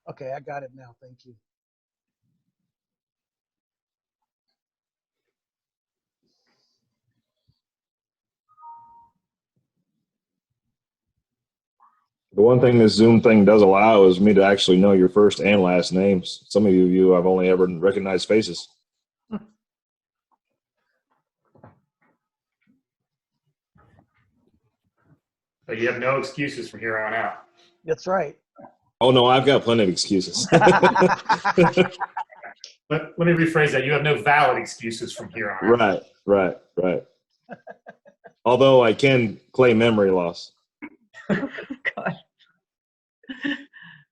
Okay, I got it now. Thank you. The one thing this Zoom thing does allow is me to actually know your first and last names. Some of you I've only ever recognized faces. So you have no excuses from here on out. That's right. Oh, no, I've got plenty of excuses. Let me rephrase that. You have no valid excuses from here on out. Right. Although I can claim memory loss. God.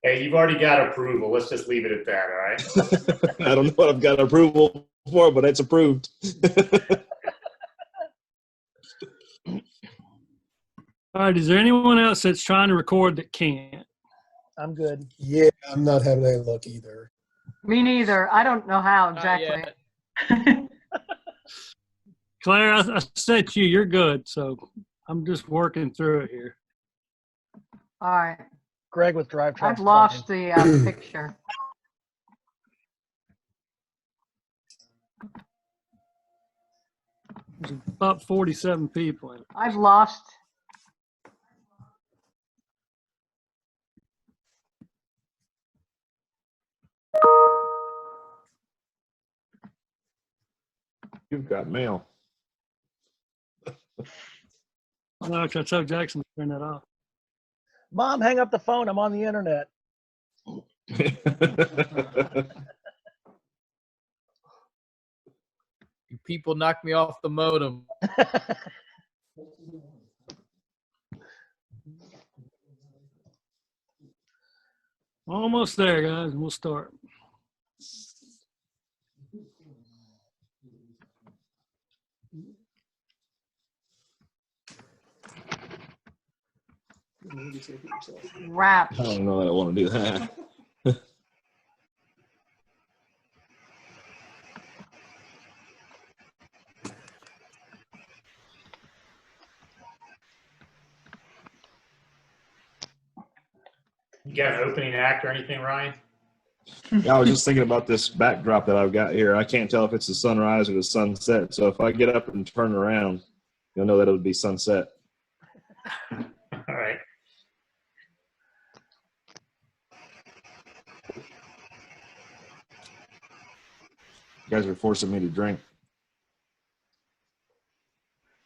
Hey, you've already got approval. Let's just leave it at that, all right? I don't know what I've got approval for, but it's approved. All right, is there anyone else that's trying to record that can't? I'm good. Yeah, I'm not having any luck either. Me neither. I don't know how exactly. Claire, I said to you, you're good, so I'm just working through it here. All right. Greg with Drive Truck. I've lost the picture. There's about 47 people in it. I've lost. You've got mail. No, I tell Jackson to turn that off. Mom, hang up the phone. I'm on the internet. You people knocked me off the modem. Almost there, guys, and we'll start. Rap. I don't know that I want to do that. You got an opening act or anything, Ryan? Yeah, I was just thinking about this backdrop that I've got here. I can't tell if it's the sunrise or the sunset. So if I get up and turn around, you'll know that it would be sunset. All right. You guys are forcing me to drink.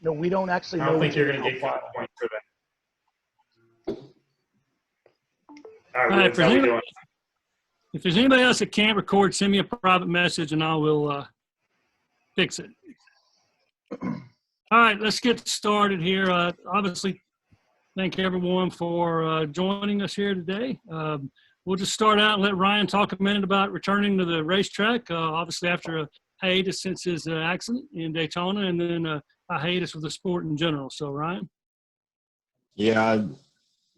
No, we don't actually I know. don't think which you're going to email get 5 file. points for that. All All right, right, Woods, how we doing? If there's anybody else that can't record, send me a private message and I will fix it. All right, let's get started here. Obviously, thank everyone for joining us here today. We'll just start out and let Ryan talk a minute about returning to the racetrack, obviously after a hiatus since his accident in Daytona, and then a hiatus with the sport in general. So, Ryan? Yeah, I'm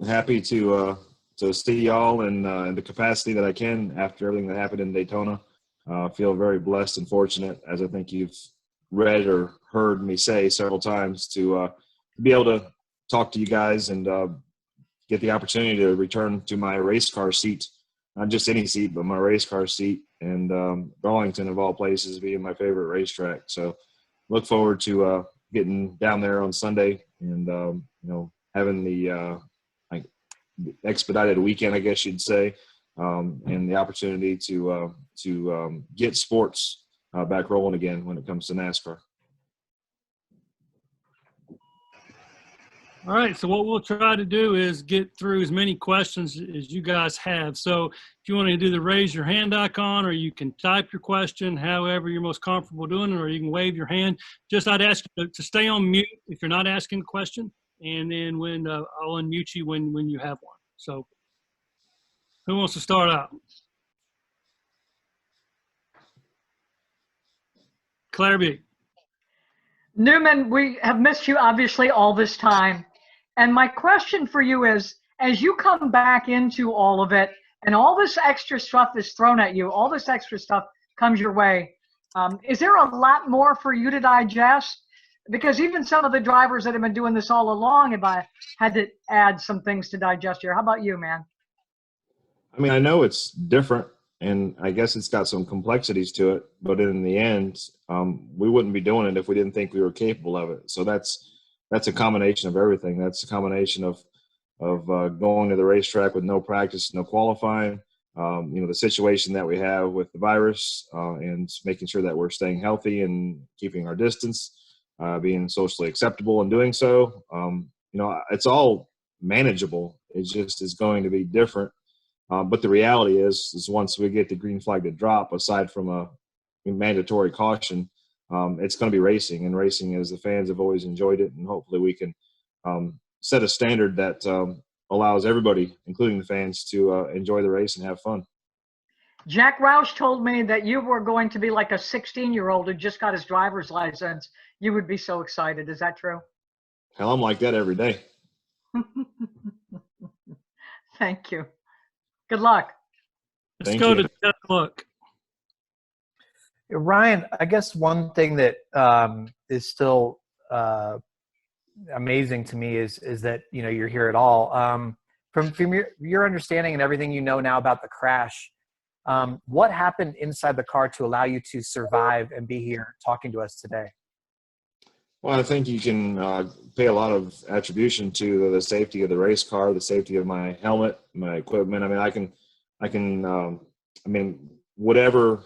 happy to see y'all in the capacity that I can after everything that happened in Daytona. I feel very blessed and fortunate, as I think you've read or heard me say several times, to be able to talk to you guys and get the opportunity to return to my race car seat, not just any seat, but my race car seat, and Darlington, of all places, being my favorite racetrack. So look forward to getting down there on Sunday and, having the expedited weekend, I guess you'd say, and the opportunity to get sports back rolling again when it comes to NASCAR. All right, so what we'll try to do is get through as many questions as you guys have. So if you want to do the raise your hand icon, or you can type your question, however you're most comfortable doing it, or you can wave your hand. Just I'd ask you to stay on mute if you're not asking a question, and then when I'll unmute you when you have one. So who wants to start out? Claire B. Newman, we have missed you obviously all this time. And my question for you is, as you come back into all of it and all this extra stuff is thrown at you, all this extra stuff comes your way, is there a lot more for you to digest? Because even some of the drivers that have been doing this all along have had to add some things to digest here. How about you, man? I mean, I know it's different, and I guess it's got some complexities to it, but in the end, we wouldn't be doing it if we didn't think we were capable of it. So that's a combination of everything. That's a combination of going to the racetrack with no practice, no qualifying, the situation that we have with the virus, and making sure that we're staying healthy and keeping our distance, being socially acceptable and doing so. It's all manageable. It just is going to be different. But the reality is once we get the green flag to drop, aside from a mandatory caution, it's going to be racing. And racing, as the fans have always enjoyed it, and hopefully we can set a standard that allows everybody, including the fans, to enjoy the race and have fun. Jack Roush told me that you were going to be like a 16-year-old who just got his driver's license. You would be so excited. Is that true? Hell, I'm like that every day. Thank you. Good luck. Let's Thank go you. to Jeff Look. Ryan, I guess one thing that is still amazing to me is that you're here at all. From your understanding and everything you know now about the crash, what happened inside the car to allow you to survive and be here talking to us today? Well, I think you can pay a lot of attribution to the safety of the race car, the safety of my helmet, my equipment. Whatever.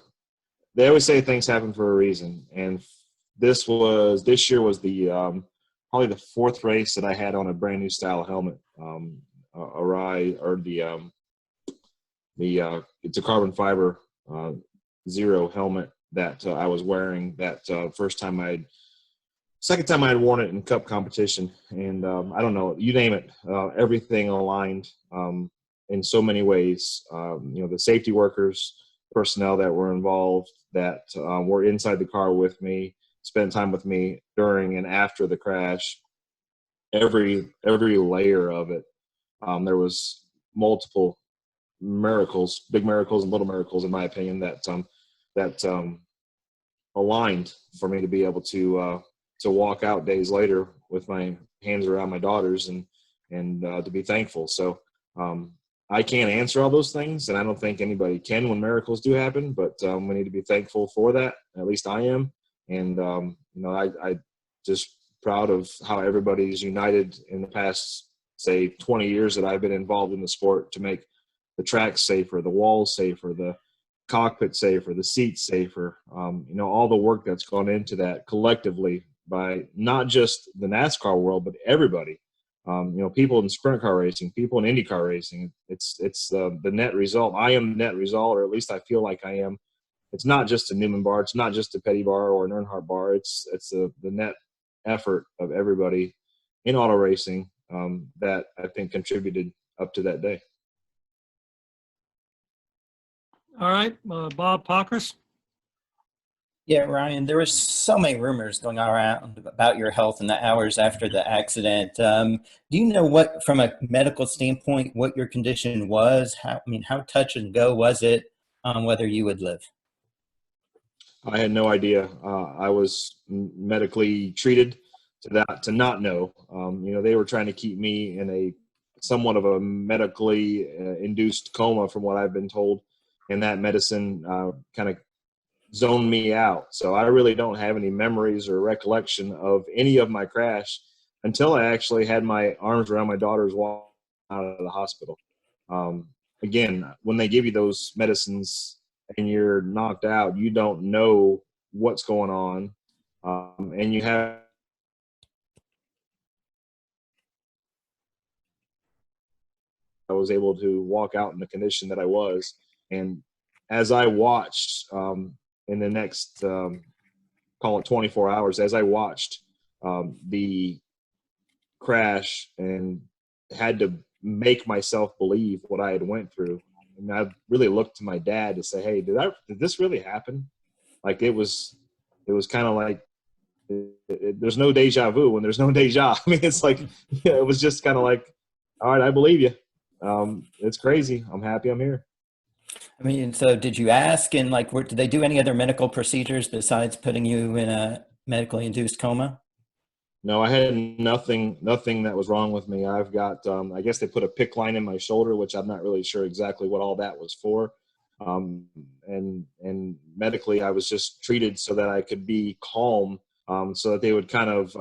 They always say things happen for a reason, and this year was the probably the fourth race that I had on a brand new style helmet, it's a carbon fiber zero helmet that I was wearing. That second time I had worn it in Cup competition, and I don't know, you name it, everything aligned in so many ways. The safety workers, personnel that were involved, that were inside the car with me, spent time with me during and after the crash. Every layer of it, there was multiple miracles, big miracles and little miracles, in my opinion, that aligned for me to be able to walk out days later with my hands around my daughters and to be thankful. So I can't answer all those things, and I don't think anybody can when miracles do happen, but we need to be thankful for that. At least I am. And, I just proud of how everybody's united in the past, say, 20 years that I've been involved in the sport to make the track safer, the walls safer, the cockpit safer, the seats safer. All the work that's gone into that collectively by not just the NASCAR world, but everybody. People in sprint car racing, people in IndyCar racing. It's the net result. I am the net result, or at least I feel like I am. It's not just a Newman bar. It's not just a Petty bar or an Earnhardt bar. It's the net effort of everybody in auto racing that I think contributed up to that day. All right, Bob Pockris. Yeah, Ryan, there was so many rumors going around about your health in the hours after the accident. Do you know what, from a medical standpoint, what your condition was? How touch and go was it on whether you would live? I had no idea. I was medically treated to not know. They were trying to keep me in a somewhat of a medically induced coma, from what I've been told, and that medicine kind of zoned me out. So I really don't have any memories or recollection of any of my crash until I actually had my arms around my daughter's walk out of the hospital. Again, when they give you those medicines and you're knocked out, you don't know what's going on. And you have I was able to walk out in the condition that I was. And as I watched in the next, call it 24 hours, as I watched the crash and had to make myself believe what I had went through, and I really looked to my dad to say, "Hey, did this really happen?" Like it was kind of like there's no deja vu when there's no deja. I mean, it's like it was just kind of like, all right, I believe you. It's crazy. I'm happy I'm here. So did you ask, and did they do any other medical procedures besides putting you in a medically induced coma? No, I had nothing that was wrong with me. I've got, I guess they put a PICC line in my shoulder, which I'm not really sure exactly what all that was for. And medically, I was just treated so that I could be calm, so that they would kind of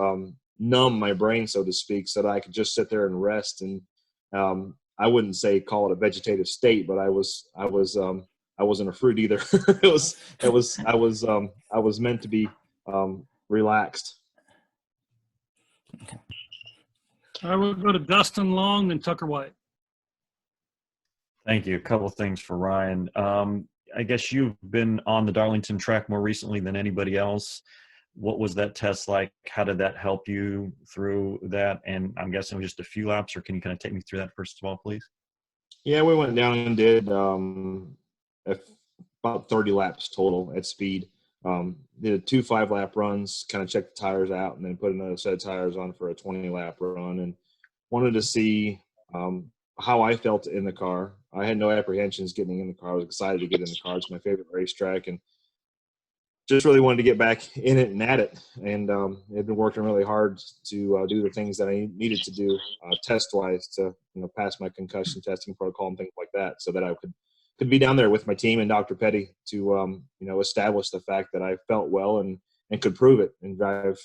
numb my brain, so to speak, so that I could just sit there and rest. And I wouldn't say call it a vegetative state, but I wasn't a fruit either. I was meant to be relaxed. All right, we'll go to Dustin Long and Tucker White. Thank you. A couple of things for Ryan. I guess you've been on the Darlington track more recently than anybody else. What was that test like? How did that help you through that? And I'm guessing it was just a few laps, or can you kind of take me through that first of all, please? Yeah, we went down and did about 30 laps total at speed. Did 2 5-lap runs, kind of checked the tires out, and then put another set of tires on for a 20-lap run, and wanted to see how I felt in the car. I had no apprehensions getting in the car. I was excited to get in the car. It's my favorite racetrack, and just really wanted to get back in it and at it. And I've been working really hard to do the things that I needed to do test-wise to pass my concussion testing protocol and things like that, so that I could be down there with my team and Dr. Petty to establish the fact that I felt well and could prove it and drive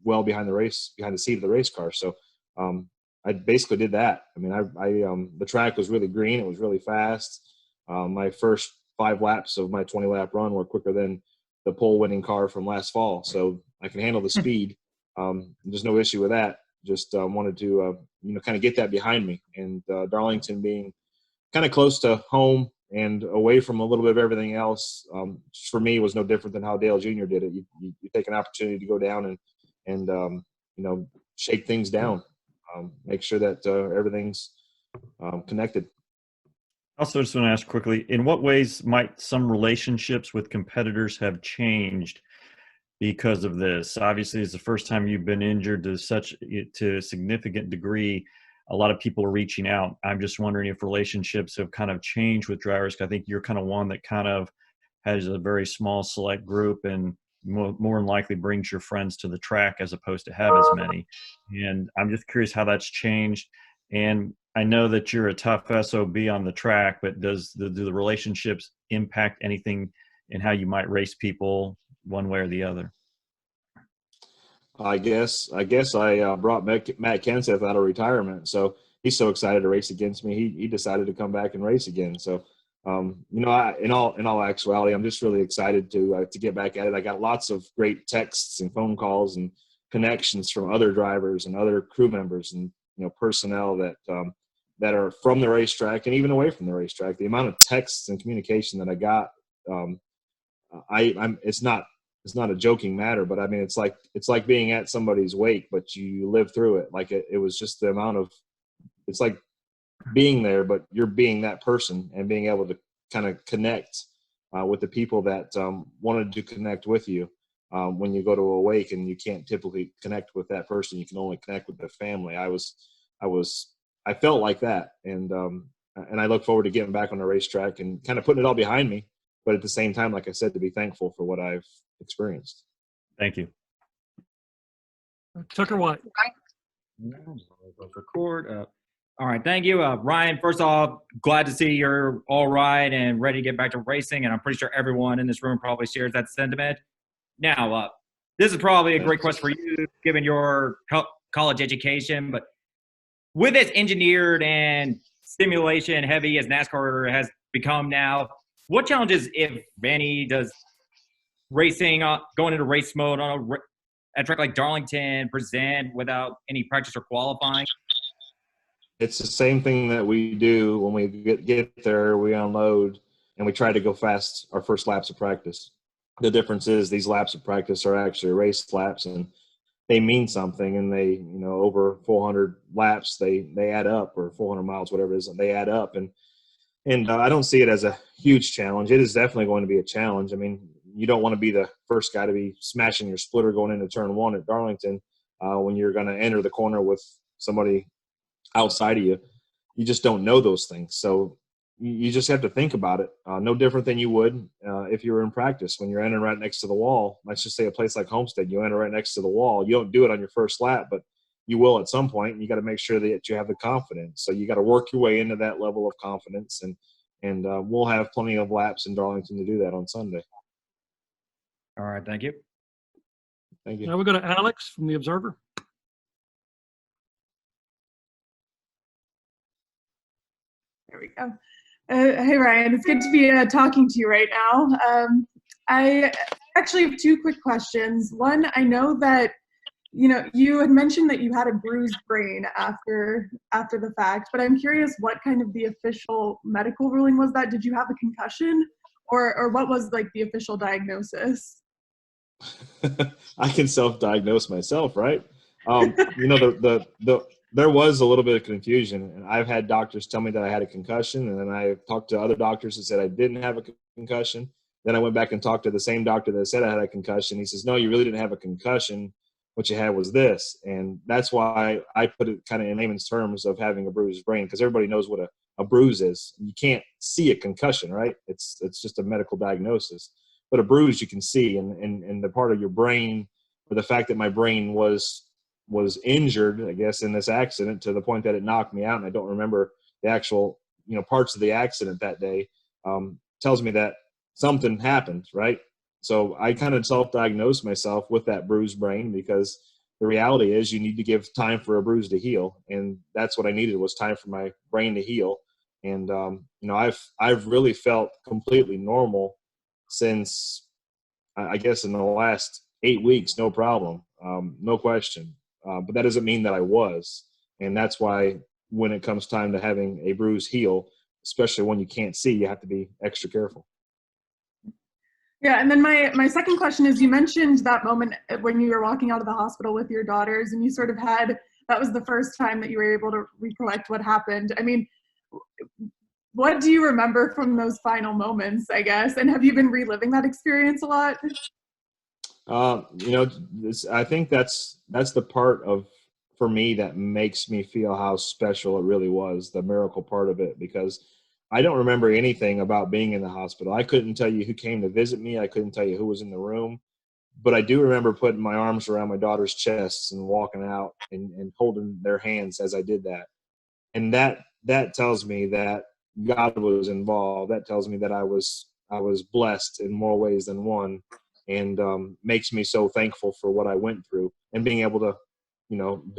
well behind the seat of the race car. So I basically did that. I mean, the track was really green. It was really fast. My first 5 laps of my 20-lap run were quicker than the pole-winning car from last fall. So I can handle the speed. There's no issue with that. Just wanted to kind of get that behind me. And Darlington being kind of close to home and away from a little bit of everything else, for me, was no different than how Dale Jr. did it. You take an opportunity to go down and shake things down, make sure that everything's connected. Also, just want to ask quickly, in what ways might some relationships with competitors have changed because of this? Obviously, it's the first time you've been injured to a significant degree. A lot of people are reaching out. I'm just wondering if relationships have kind of changed with drivers. I think you're kind of one that kind of has a very small select group and more than likely brings your friends to the track as opposed to have as many. And I'm just curious how that's changed. And I know that you're a tough SOB on the track, but do the relationships impact anything in how you might race people one way or the other? I guess I brought Matt Kenseth out of retirement, so he's so excited to race against me. He decided to come back and race again. So, in all actuality, I'm just really excited to get back at it. I got lots of great texts and phone calls and connections from other drivers and other crew members and personnel that are from the racetrack and even away from the racetrack. The amount of texts and communication that I got, it's not a joking matter, but I mean, it's like being at somebody's wake, but you live through it. Like it was just the amount of, it's like being there, but you're being that person and being able to kind of connect with the people that wanted to connect with you. When you go to a wake and you can't typically connect with that person, you can only connect with the family. I felt like that. And I look forward to getting back on the racetrack and kind of putting it all behind me. But at the same time, like I said, to be thankful for what I've experienced. Thank you. Tucker White. Record. All right, thank you, Ryan. First off, glad to see you're all right and ready to get back to racing, and I'm pretty sure everyone in this room probably shares that sentiment. Now, this is probably a great question for you, given your college education, but with as engineered and simulation heavy as NASCAR has become now, what challenges, if any, does racing, going into race mode on a track like Darlington present without any practice or qualifying? It's the same thing that we do when we get there. We unload and we try to go fast our first laps of practice. The difference is these laps of practice are actually race laps, and they mean something. And they, over 400 laps, they add up, or 400 miles, whatever it is, they add up. And I don't see it as a huge challenge. It is definitely going to be a challenge. I mean, you don't want to be the first guy to be smashing your splitter going into turn 1 at Darlington when you're going to enter the corner with somebody outside of you. You just don't know those things. So you just have to think about it. No different than you would if you were in practice. When you're entering right next to the wall, let's just say a place like Homestead, you enter right next to the wall. You don't do it on your first lap, but you will at some point. And you got to make sure that you have the confidence. So you got to work your way into that level of confidence, and we'll have plenty of laps in Darlington to do that on Sunday. All right, thank you. Thank you. Now we go to Alex from the Observer. There we go. Hey, Ryan, it's good to be talking to you right now. I actually have two quick questions. One, I know that, you had mentioned that you had a bruised brain after the fact, but I'm curious what kind of the official medical ruling was that? Did you have a concussion, or what was like the official diagnosis? I can self-diagnose myself, right? There was a little bit of confusion, and I've had doctors tell me that I had a concussion, and then I talked to other doctors that said I didn't have a concussion. Then I went back and talked to the same doctor that said I had a concussion. He says, no, you really didn't have a concussion. What you had was this. And that's why I put it kind of in layman's terms of having a bruised brain, because everybody knows what a bruise is. You can't see a concussion, right? It's just a medical diagnosis. But a bruise you can see, and the part of your brain, or the fact that my brain was injured, I guess, in this accident to the point that it knocked me out, and I don't remember the actual, parts of the accident that day, tells me that something happened, right? So I kind of self-diagnosed myself with that bruised brain, because the reality is you need to give time for a bruise to heal, and that's what I needed, was time for my brain to heal. And I've really felt completely normal since, I guess, in the last 8 weeks, no problem, no question. But that doesn't mean that I was. And that's why when it comes time to having a bruise heal, especially when you can't see, you have to be extra careful. Yeah, and then my second question is, you mentioned that moment when you were walking out of the hospital with your daughters, and you sort of that was the first time that you were able to recollect what happened. I mean, what do you remember from those final moments, I guess? And have you been reliving that experience a lot? I think that's the part for me that makes me feel how special it really was, the miracle part of it, because I don't remember anything about being in the hospital. I couldn't tell you who came to visit me. I couldn't tell you who was in the room, but I do remember putting my arms around my daughter's chests and walking out and holding their hands as I did that. And that tells me that God was involved. That tells me that I was blessed in more ways than one, and makes me so thankful for what I went through, and being able to,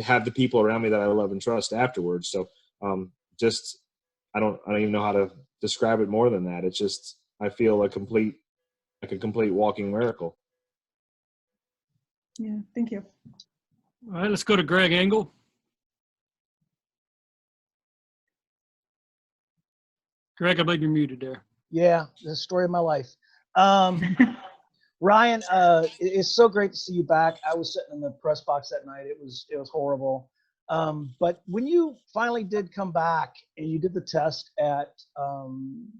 have the people around me that I love and trust afterwards. So I don't even know how to describe it more than that. It's just, I feel like a complete walking miracle. Yeah, thank you. All right, let's go to Greg Engel. Greg, I believe you're muted there. Yeah, the story of my life. Ryan, it's so great to see you back. I was sitting in the press box that night. It was horrible. But when you finally did come back and you did the test at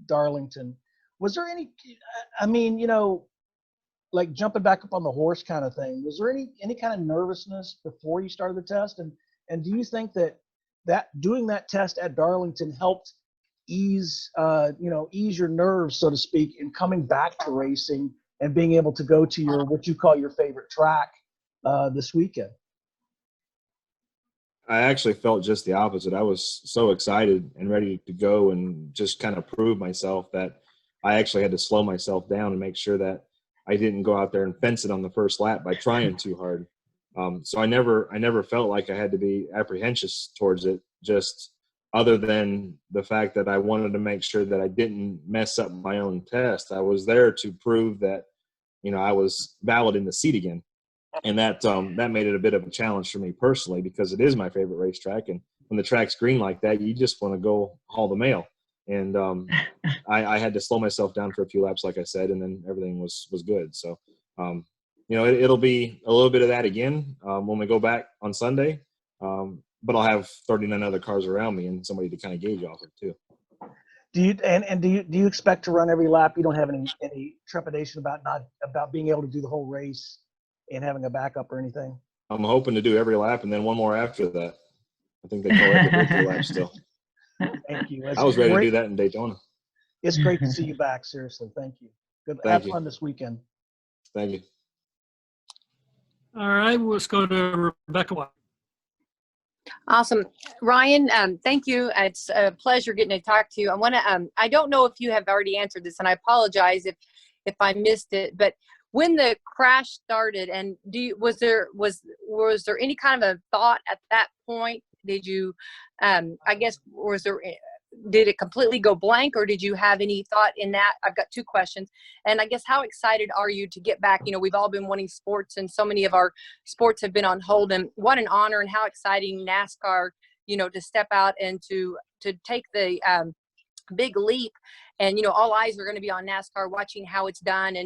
Darlington, was there any, like jumping back up on the horse kind of thing, was there any kind of nervousness before you started the test? And do you think that doing that test at Darlington helped ease your nerves, so to speak, in coming back to racing and being able to go to what you call your favorite track this weekend? I actually felt just the opposite. I was so excited and ready to go and just kind of prove myself that I actually had to slow myself down and make sure that I didn't go out there and fence it on the first lap by trying too hard. So I never felt like I had to be apprehensive towards it, just other than the fact that I wanted to make sure that I didn't mess up my own test. I was there to prove that, I was valid in the seat again. And that made it a bit of a challenge for me personally, because it is my favorite racetrack. And when the track's green like that, you just want to go haul the mail. And I had to slow myself down for a few laps, like I said, and then everything was good. So, it'll be a little bit of that again when we go back on Sunday. But I'll have 39 other cars around me and somebody to kind of gauge off of too. Do you expect to run every lap? You don't have any trepidation about being able to do the whole race and having a backup or anything? I'm hoping to do every lap and then one more after that. I think they call it the victory lap still. Thank you. I was ready to do that in Daytona. it's great to see you back. Seriously, thank you. Good. Thank Have you. fun this weekend. Thank you. All right, let's go to Rebecca White. Awesome. Ryan, thank you. It's a pleasure getting to talk to you. I want to, I don't know if you have already answered this, and I apologize if I missed it, but when the crash started, and was there any kind of a thought at that point? Did you, I guess, did it completely go blank, or did you have any thought in that? I've got two questions. And I guess, how excited are you to get back? You know, we've all been wanting sports, and so many of our sports have been on hold, and what an honor, and how exciting NASCAR, you know, to step out and to take the big leap. And, you know, all eyes are going to be on NASCAR, watching how it's done.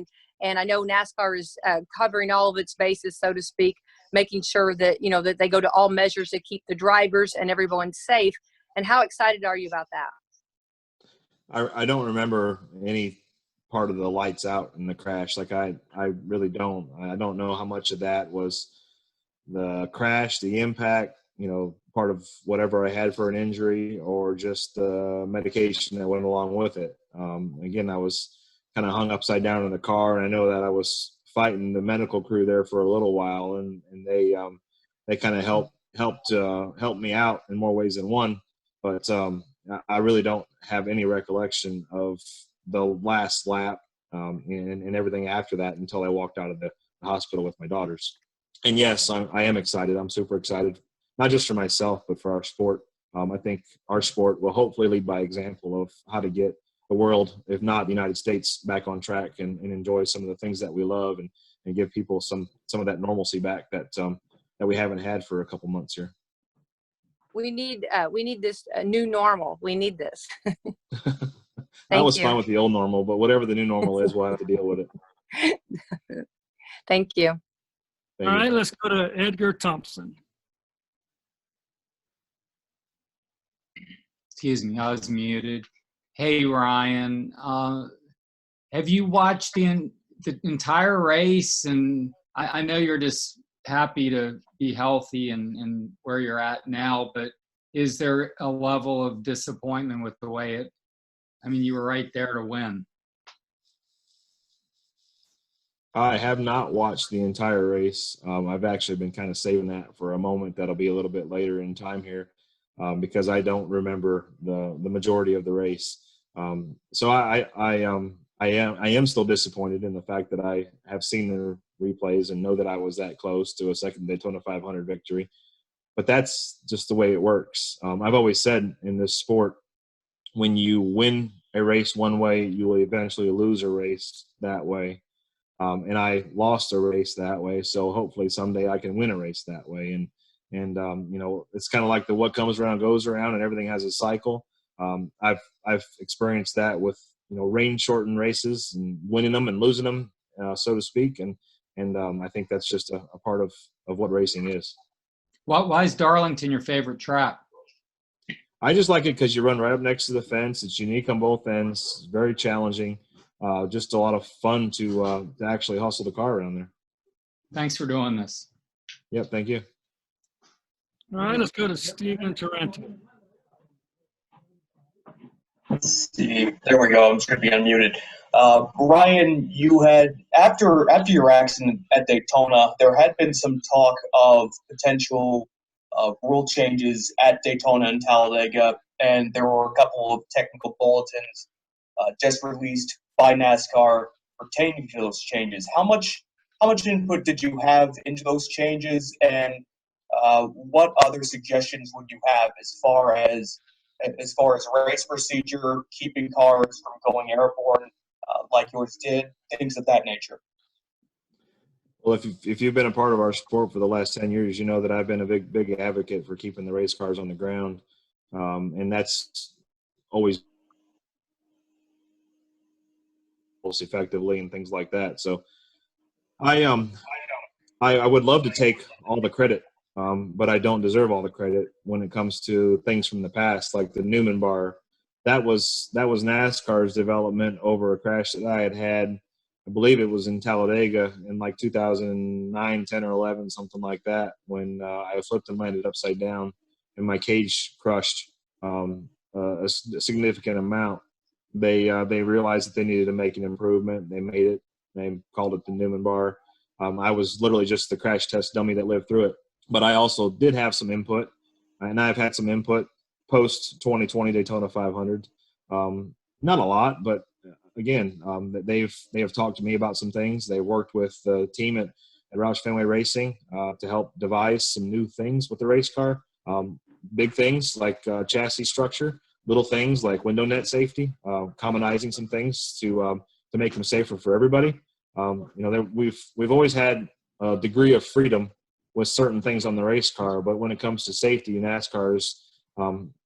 And I know NASCAR is covering all of its bases, so to speak, making sure that, you know, that they go to all measures to keep the drivers and everyone safe. And how excited are you about that? I don't remember any part of the lights out in the crash. Like I really don't. I don't know how much of that was the crash, the impact, you know, part of whatever I had for an injury, or just the medication that went along with it. Again, I was kind of hung upside down in the car, and I know that I was fighting the medical crew there for a little while, and they kind of helped me out in more ways than one. But I really don't have any recollection of the last lap and everything after that until I walked out of the hospital with my daughters. And yes, I am excited. I'm super excited, not just for myself, but for our sport. I think our sport will hopefully lead by example of how to get the world, if not the United States, back on track and enjoy some of the things that we love, and give people some of that normalcy back that we haven't had for a couple months here. We need this new normal. We need this. I was fine with the old normal, but whatever the new normal is, we'll have to deal with it. Thank you. All right, let's go to Edgar Thompson. Excuse me, I was muted. Hey, Ryan, have you watched the entire race? And I know you're just happy to be healthy and where you're at now, but is there a level of disappointment with the way you were right there to win? I have not watched the entire race. I've actually been kind of saving that for a moment that'll be a little bit later in time here, because I don't remember the majority of the race. So I am still disappointed in the fact that I have seen the replays and know that I was that close to a second Daytona 500 victory. But that's just the way it works. I've always said in this sport, when you win a race one way, you will eventually lose a race that way. And I lost a race that way, so hopefully someday I can win a race that way. And you know, it's kind of like the what comes around goes around, and everything has a cycle. I've experienced that with, you know, rain-shortened races and winning them and losing them, so to speak. And I think that's just a part of what racing is. Why is Darlington your favorite track? I just like it because you run right up next to the fence. It's unique on both ends. It's very challenging. Just a lot of fun to actually hustle the car around there. Thanks for doing this. Yep, thank you. All right, let's go to Stephen Tarantino. Let's see. There we go. I'm just going to be unmuted. Ryan, you had after your accident at Daytona, there had been some talk of potential rule changes at Daytona and Talladega, and there were a couple of technical bulletins just released by NASCAR pertaining to those changes. How much input did you have into those changes, and what other suggestions would you have as far as race procedure, keeping cars from going airborne like yours did, things of that nature? Well, if you've been a part of our sport for the last 10 years, you know that I've been a big advocate for keeping the race cars on the ground, and that's always most effectively and things like that. So I would love to take all the credit, but I don't deserve all the credit when it comes to things from the past, like the Newman bar. That was NASCAR's development over a crash that I had. I believe it was in Talladega in like 2009, 10, or 11, something like that, when I flipped and landed upside down and my cage crushed a significant amount. they realized that they needed to make an improvement. They made it. They called it the Newman bar. I was literally just the crash test dummy that lived through it. But I also did have some input, and I've had some input post 2020 Daytona 500. Not a lot, but again, they have talked to me about some things. They worked with the team at Roush Fenway Racing to help devise some new things with the race car. Big things like chassis structure, little things like window net safety, commonizing some things to make them safer for everybody. We've always had a degree of freedom with certain things on the race car, but when it comes to safety, NASCAR's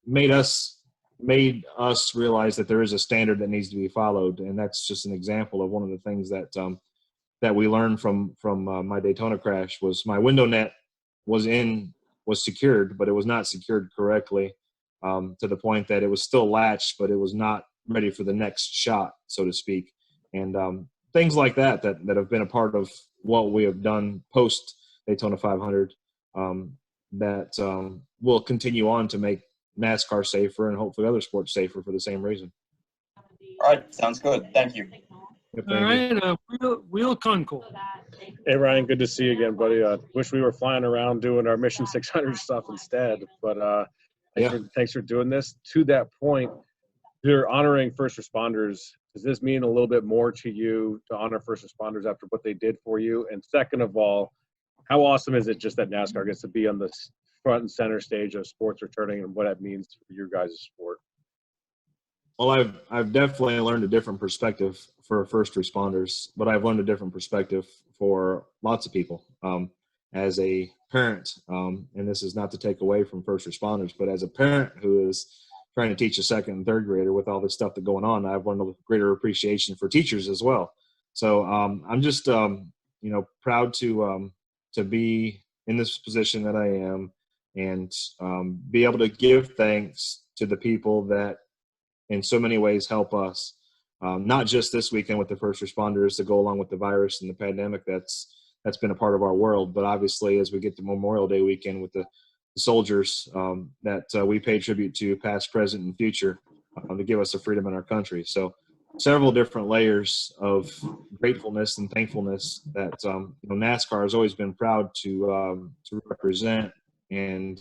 made us realize that there is a standard that needs to be followed, and that's just an example of one of the things that we learned from my Daytona crash. Was my window net was secured, but it was not secured correctly, to the point that it was still latched, but it was not ready for the next shot, so to speak. And things like that have been a part of what we have done post Daytona 500, that will continue on to make NASCAR safer and hopefully other sports safer for the same reason. All right, sounds good. Thank you. Yep, All right, Wheel Concord. Hey Ryan, good to see you again, buddy. Wish we were flying around doing our Mission 600 stuff instead, but thanks for doing this. To that point, you're honoring first responders. Does this mean a little bit more to you to honor first responders after what they did for you? And second of all, how awesome is it just that NASCAR gets to be on the front and center stage of sports returning and what that means for your guys' sport? Well, I've definitely learned a different perspective for first responders, but I've learned a different perspective for lots of people. As a parent, and this is not to take away from first responders, but as a parent who is trying to teach a second and third grader with all this stuff that's going on, I've learned a greater appreciation for teachers as well. So I'm just proud to be in this position that I am, and be able to give thanks to the people that in so many ways help us, not just this weekend with the first responders to go along with the virus and the pandemic that's been a part of our world, but obviously as we get to Memorial Day weekend with the soldiers that we pay tribute to, past, present, and future, to give us the freedom in our country. So several different layers of gratefulness and thankfulness that NASCAR has always been proud to represent, and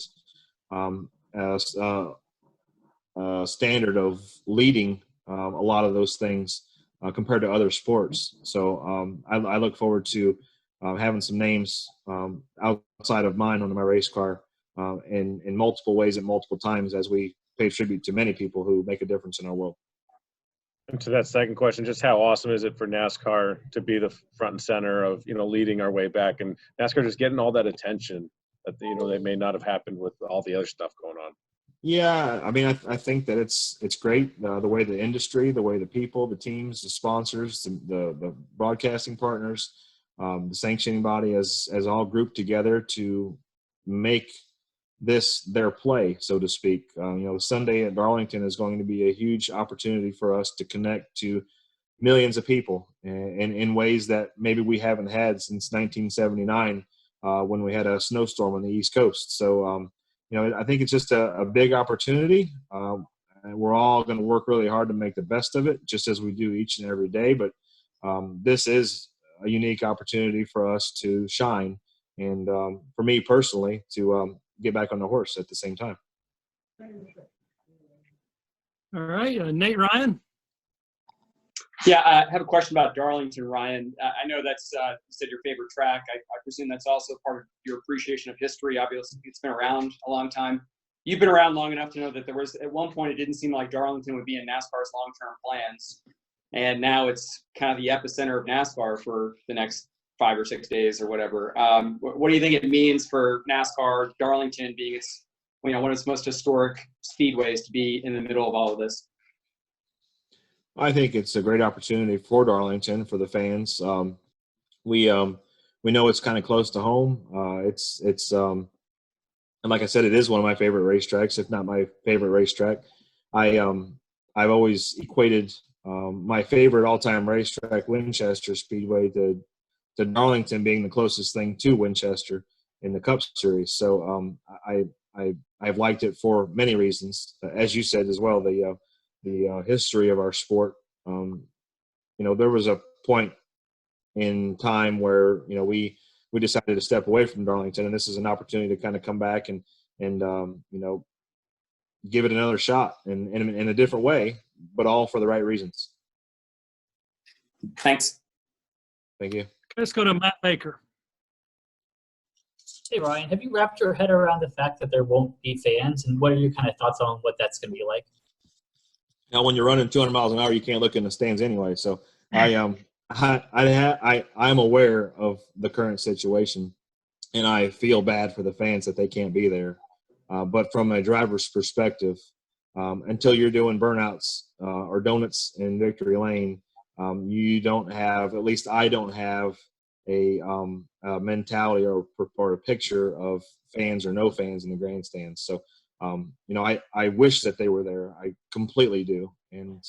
standard of leading a lot of those things compared to other sports. So I look forward to having some names outside of mine on my race car in multiple ways at multiple times as we pay tribute to many people who make a difference in our world. And to that second question, just how awesome is it for NASCAR to be the front and center of, leading our way back, and NASCAR just getting all that attention that, they may not have happened with all the other stuff going on? Yeah, I mean, I think that it's great, the way the industry, the way the people, the teams, the sponsors, the broadcasting partners, the sanctioning body has all grouped together to make this their play, so to speak. Sunday at Darlington is going to be a huge opportunity for us to connect to millions of people in ways that maybe we haven't had since 1979 when we had a snowstorm on the East Coast. So, I think it's just a big opportunity. And we're all going to work really hard to make the best of it, just as we do each and every day. But this is a unique opportunity for us to shine, and for me personally to get back on the horse at the same time. All right, Nate Ryan. Yeah, I have a question about Darlington, Ryan. I know that's you said your favorite track. I presume that's also part of your appreciation of history. Obviously, it's been around a long time. You've been around long enough to know that there was, at one point, it didn't seem like Darlington would be in NASCAR's long-term plans. And now it's kind of the epicenter of NASCAR for the next 5 or 6 days or whatever. What do you think it means for NASCAR, Darlington being its, one of its most historic speedways, to be in the middle of all of this? I think it's a great opportunity for Darlington, for the fans. We know it's kind of close to home. And like I said, it is one of my favorite racetracks, if not my favorite racetrack. I've always equated my favorite all-time racetrack, Winchester Speedway, to Darlington being the closest thing to Winchester in the Cup Series. So I've liked it for many reasons, as you said as well. The history of our sport. There was a point in time where we decided to step away from Darlington, and this is an opportunity to kind of come back and give it another shot in a different way, but all for the right reasons. Thanks. Thank you. Let's go to Matt Baker. Hey, Ryan, have you wrapped your head around the fact that there won't be fans, and what are your kind of thoughts on what that's going to be like? Now, when you're running 200 miles an hour, you can't look in the stands anyway. So I'm aware of the current situation, and I feel bad for the fans that they can't be there. But from a driver's perspective, until you're doing burnouts or donuts in Victory Lane, you don't have, at least I don't have, a mentality or a picture of fans or no fans in the grandstands. So, I wish that they were there. I completely do. And,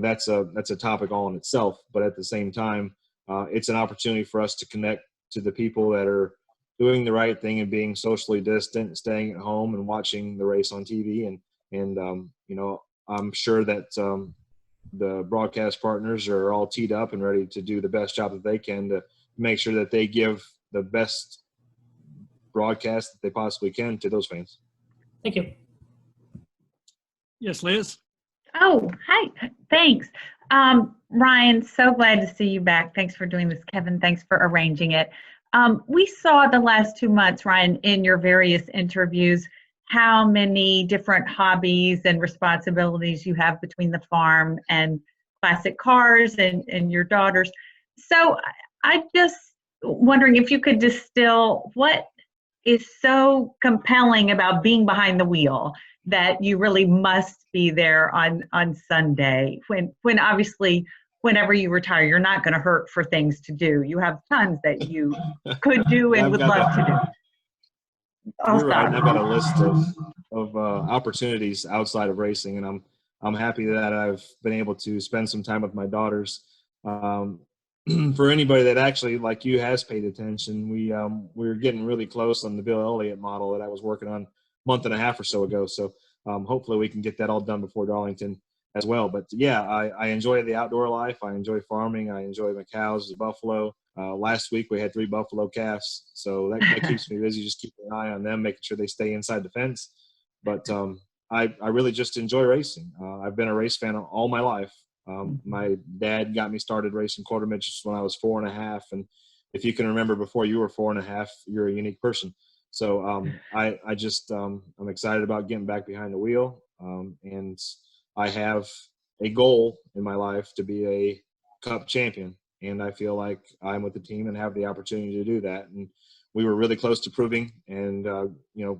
that's a topic all in itself. But at the same time, it's an opportunity for us to connect to the people that are doing the right thing and being socially distant, staying at home and watching the race on TV. And I'm sure that the broadcast partners are all teed up and ready to do the best job that they can to make sure that they give the best broadcast that they possibly can to those fans. Thank you. Yes, Liz. Oh, hi. Thanks. Ryan, so glad to see you back. Thanks for doing this, Kevin. Thanks for arranging it. We saw the last 2 months, Ryan, in your various interviews, how many different hobbies and responsibilities you have between the farm and classic cars and your daughters. So I just wondering if you could distill what is so compelling about being behind the wheel that you really must be there on Sunday when obviously whenever you retire, you're not going to hurt for things to do. You have tons that you could do and would love to do. You're right. I've got a list of opportunities outside of racing, and I'm happy that I've been able to spend some time with my daughters. For anybody that actually, like you, has paid attention, we're getting really close on the Bill Elliott model that I was working on a month and a half or so ago. So hopefully we can get that all done before Darlington as well. But yeah, I enjoy the outdoor life. I enjoy farming. I enjoy my cows, the buffalo. Last week we had 3 buffalo calves, so that keeps me busy, just keeping an eye on them, making sure they stay inside the fence. But I really just enjoy racing. I've been a race fan all my life. My dad got me started racing quarter midgets when I was 4.5, and if you can remember before you were 4.5, you're a unique person. So I'm excited about getting back behind the wheel, and I have a goal in my life to be a Cup champion. And I feel like I'm with the team and have the opportunity to do that. And we were really close to proving and,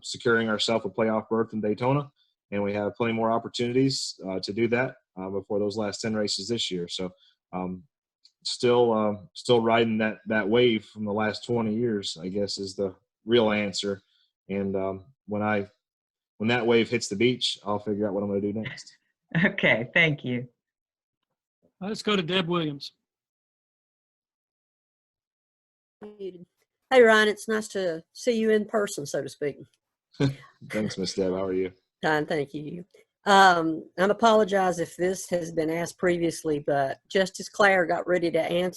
securing ourselves a playoff berth in Daytona. And we have plenty more opportunities to do that before those last 10 races this year. So still riding that wave from the last 20 years, I guess, is the real answer. And when that wave hits the beach, I'll figure out what I'm going to do next. Okay, thank you. Let's go to Deb Williams. Hey, Ryan, it's nice to see you in person, so to speak. Thanks, Miss Deb. How are you? Fine, thank you. I apologize if this has been asked previously, but just as Claire got ready to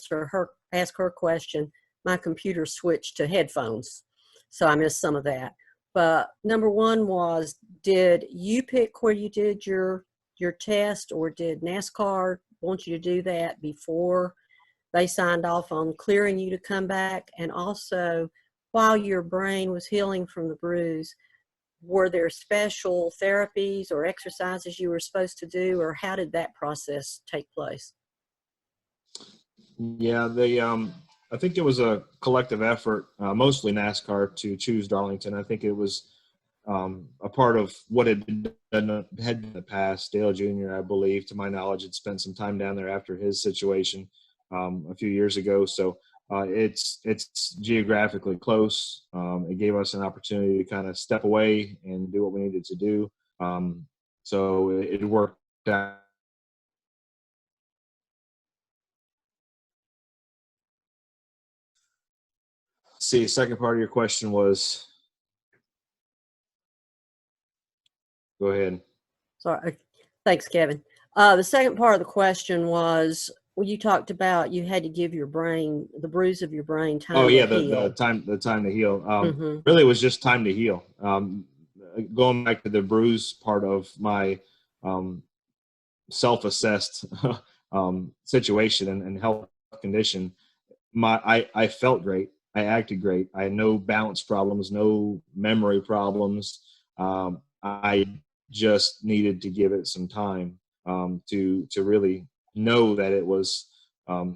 ask her question, my computer switched to headphones, so I missed some of that. But number one was, did you pick where you did your test, or did NASCAR want you to do that before they signed off on clearing you to come back? And also, while your brain was healing from the bruise, were there special therapies or exercises you were supposed to do, or how did that process take place? Yeah, I think it was a collective effort, mostly NASCAR, to choose Darlington. I think it was a part of what had been done in the past. Dale Jr., I believe, to my knowledge, had spent some time down there after his situation a few years ago. So it's geographically close. It gave us an opportunity to kind of step away and do what we needed to do. So it worked out. See, second part of your question was, go ahead. Sorry. Thanks, Kevin. The second part of the question was, well, you talked about you had to give your brain, the bruise of your brain, time Oh yeah, to heal. the time to heal. Mhm. Really, it was just time to heal. Going back to the bruise part of my self-assessed situation and health condition, I felt great. I acted great. I had no balance problems, no memory problems. I just needed to give it some time to really know that it was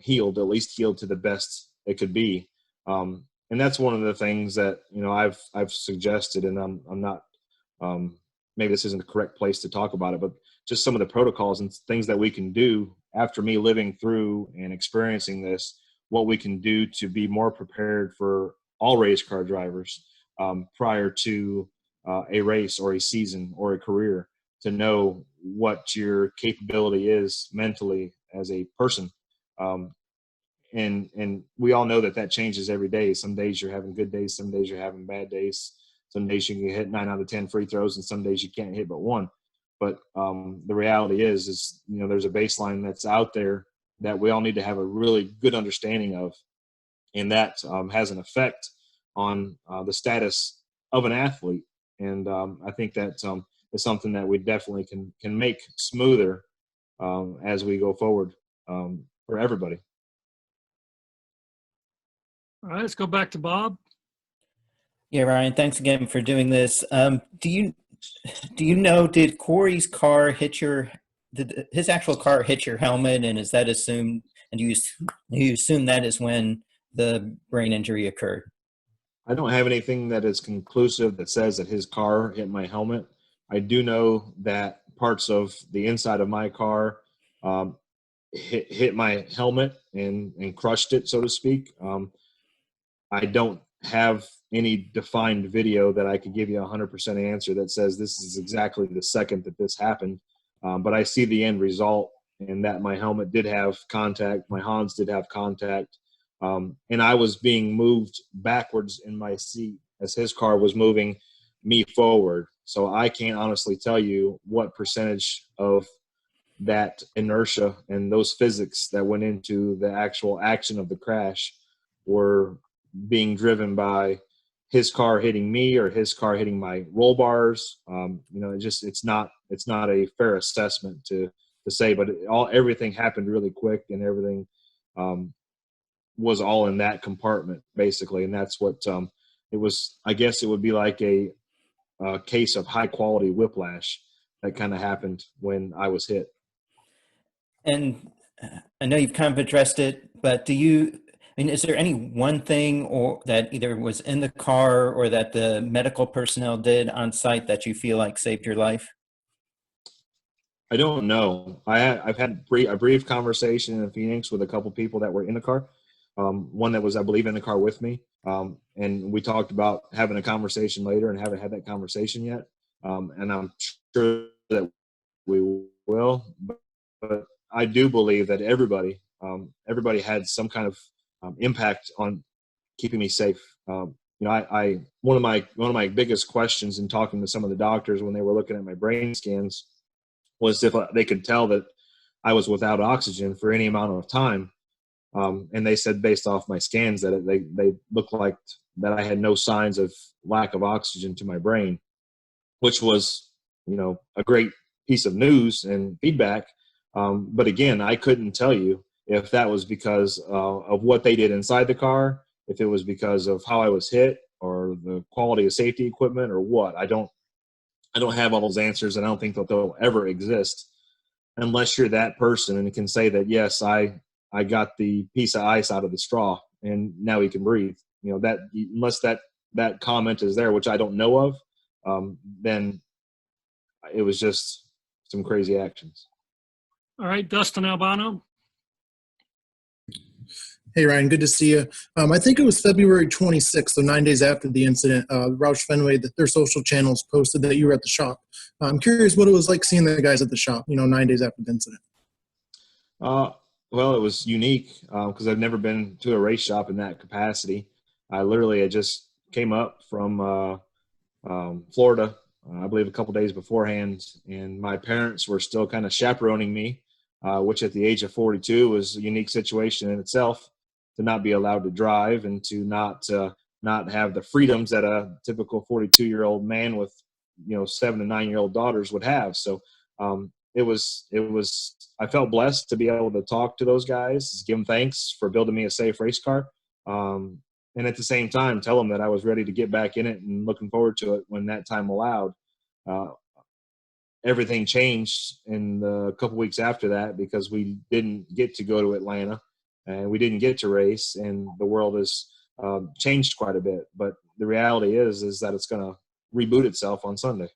healed, at least healed to the best it could be. And that's one of the things that I've suggested, and I'm not maybe this isn't the correct place to talk about it, but just some of the protocols and things that we can do after me living through and experiencing this, what we can do to be more prepared for all race car drivers prior to a race or a season or a career, to know what your capability is mentally as a person. And we all know that changes every day. Some days you're having good days, some days you're having bad days. Some days you can hit 9 out of 10 free throws, and some days you can't hit but one. But the reality is there's a baseline that's out there that we all need to have a really good understanding of, and that has an effect on the status of an athlete. And I think that is something that we definitely can make smoother as we go forward for everybody. All right, let's go back to Bob. Yeah, Ryan, thanks again for doing this. Do you know, did Corey's car did his actual car hit your helmet, and is that assumed, and do you assume that is when the brain injury occurred? I don't have anything that is conclusive that says that his car hit my helmet. I do know that parts of the inside of my car hit my helmet and crushed it, so to speak. I don't have any defined video that I could give you a 100% answer that says this is exactly the second that this happened. But I see the end result, and that my helmet did have contact, my Hans did have contact, and I was being moved backwards in my seat as his car was moving me forward. So I can't honestly tell you what percentage of that inertia and those physics that went into the actual action of the crash were being driven by his car hitting me or his car hitting my roll bars. It's not a fair assessment to say, but everything happened really quick, and everything was all in that compartment basically. And that's what it was. I guess it would be like a case of high quality whiplash that kind of happened when I was hit. And I know you've kind of addressed it, but is there any one thing or that either was in the car or that the medical personnel did on site that you feel like saved your life? I don't know. I've had a brief conversation in Phoenix with a couple people that were in the car. One that was, I believe, in the car with me. And we talked about having a conversation later, and haven't had that conversation yet. And I'm sure that we will. But I do believe that everybody had some kind of impact on keeping me safe. One of my biggest questions in talking to some of the doctors when they were looking at my brain scans was if they could tell that I was without oxygen for any amount of time. And they said based off my scans that they looked like that I had no signs of lack of oxygen to my brain, which was, a great piece of news and feedback. But again, I couldn't tell you if that was because of what they did inside the car, if it was because of how I was hit or the quality of safety equipment or what. I don't have all those answers, and I don't think that they'll ever exist unless you're that person and can say that, yes, I got the piece of ice out of the straw and now he can breathe. That unless that comment is there, which I don't know of, then it was just some crazy actions. All right, Dustin Albano. Hey, Ryan, good to see you. I think it was February 26th, so 9 days after the incident, Roush Fenway, their social channels posted that you were at the shop. I'm curious what it was like seeing the guys at the shop, 9 days after the incident. Well, it was unique because I've never been to a race shop in that capacity. I just came up from Florida I believe a couple days beforehand, and my parents were still kind of chaperoning me, which at the age of 42 was a unique situation in itself, to not be allowed to drive and to not have the freedoms that a typical 42-year-old man with 7 and 9-year-old daughters would have. So it was I felt blessed to be able to talk to those guys, give them thanks for building me a safe race car, and at the same time tell them that I was ready to get back in it and looking forward to it when that time allowed. Everything changed in the couple weeks after that, because we didn't get to go to Atlanta and we didn't get to race, and the world has changed quite a bit. But the reality is that it's going to reboot itself on Sunday.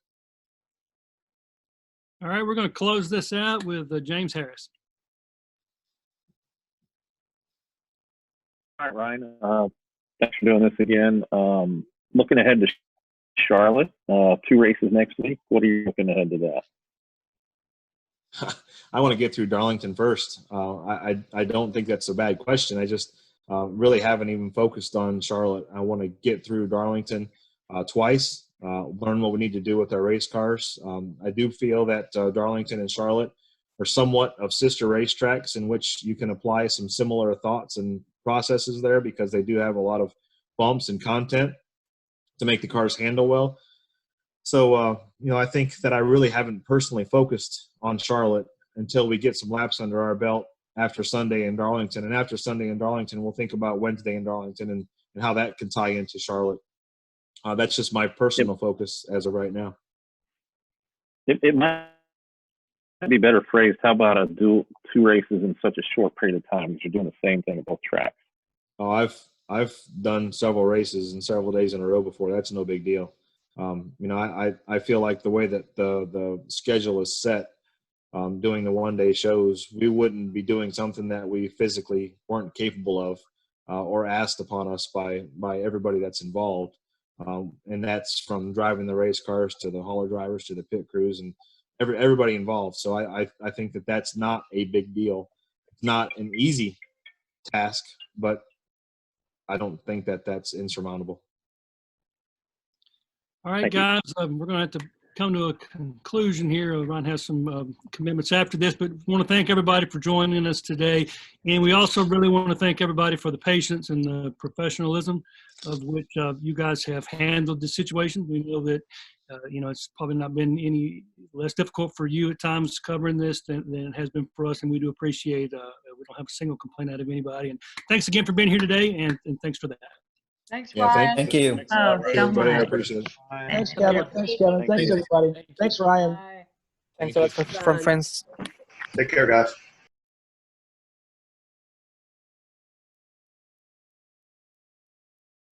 All right, we're going to close this out with James Harris. All right, Ryan. Thanks for doing this again. Looking ahead to Charlotte, 2 races next week. What are you looking ahead to that? I want to get through Darlington first. I don't think that's a bad question. I just really haven't even focused on Charlotte. I want to get through Darlington twice, learn what we need to do with our race cars. I do feel that Darlington and Charlotte are somewhat of sister racetracks in which you can apply some similar thoughts and processes there, because they do have a lot of bumps and content to make the cars handle well. So, I think that I really haven't personally focused on Charlotte until we get some laps under our belt after Sunday in Darlington. And after Sunday in Darlington, we'll think about Wednesday in Darlington and how that can tie into Charlotte. That's just my personal focus as of right now. It might be better phrased. How about 2 races in such a short period of time? Because you're doing the same thing at both tracks. Oh, I've done several races in several days in a row before. That's no big deal. I feel like the way that the schedule is set, doing the one-day shows, we wouldn't be doing something that we physically weren't capable of or asked upon us by everybody that's involved. And that's from driving the race cars to the hauler drivers to the pit crews and everybody involved. So I think that that's not a big deal. It's not an easy task, but I don't think that that's insurmountable. All right, guys, we're going to have to come to a conclusion here. Ron has some commitments after this, but we want to thank everybody for joining us today. And we also really want to thank everybody for the patience and the professionalism of which you guys have handled the situation. We know that, it's probably not been any less difficult for you at times covering this than it has been for us. And we do appreciate, we don't have a single complaint out of anybody. And thanks again for being here today. And thanks for that. Thanks, Yeah, Ryan. Thank you. Thanks, everybody. I appreciate it. Thanks, Kevin. Thanks, Kevin. Thanks, everybody. Thanks, Ryan. Thanks a lot from friends. Take care, guys.